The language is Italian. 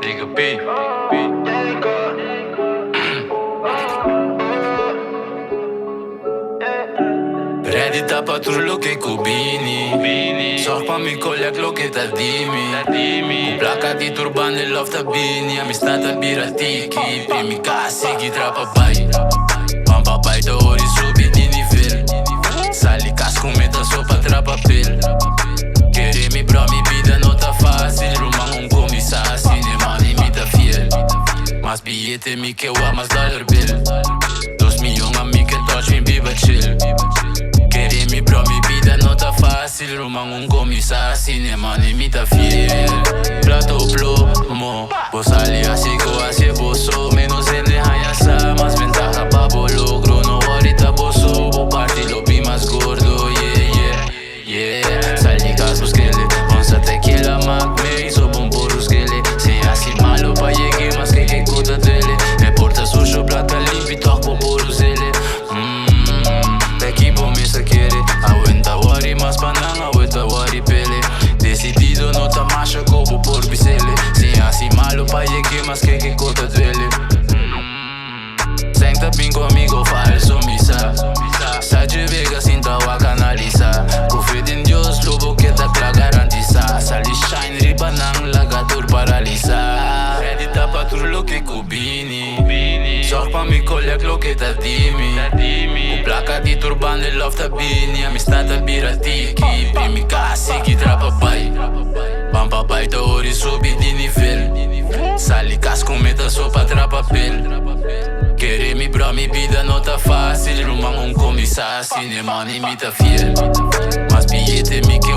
Diga B. Redita patrullo che cubini So pa mi collega lo che t'addimi Cu placa di turban e lofta bini Amistata biratiki Primi casi chi tra papai Pan papai te ori subiti di fel Sali casco meta sopa tra papel Queremi bro mi vida no tá fácil Rumang un comisa cinema ni mi tá fiel Mas billete mi que wa mas dollar bill 2 milhões a mi que touch me viva chill Queremi bro mi vida no tá fácil Rumang un comisa cinema ni mi tá fiel Plato plomo Vos ali así co así boso Menos en hayasa Mas ventaja pa logro No ahorita boso Vou partir lo bi más gordo Yeah Sali cas busquele Onsa tequila mac me hizo bom por usquele Se así malo pa llegue Mas que cuta tele Me porta sujo plata limpi Toc por usele Equipo me se quiere Aguenta wari mas panang Aguenta wari pele Decidido no ta macha Como por bisele Se así malo pa llegue Mas que cuta duele Senta bem comigo falso misa Sa de vega sinta wa canaliza Confio em Deus lobo que tá pra garantizar Sali shine riba nang lagatur paralisa Redita patrullo que cubini Só pa mi collega lo que t'addimi Cu placa di turban e lofta bini Amistata biratiki Primi casi chi tra papai Pan papai te ori subi di nivel Sali casco meta sopa tra papel Queremi bro mi vida no tá fácil Rumang un comisa cinema ni mi tá fiel Mas billete mi que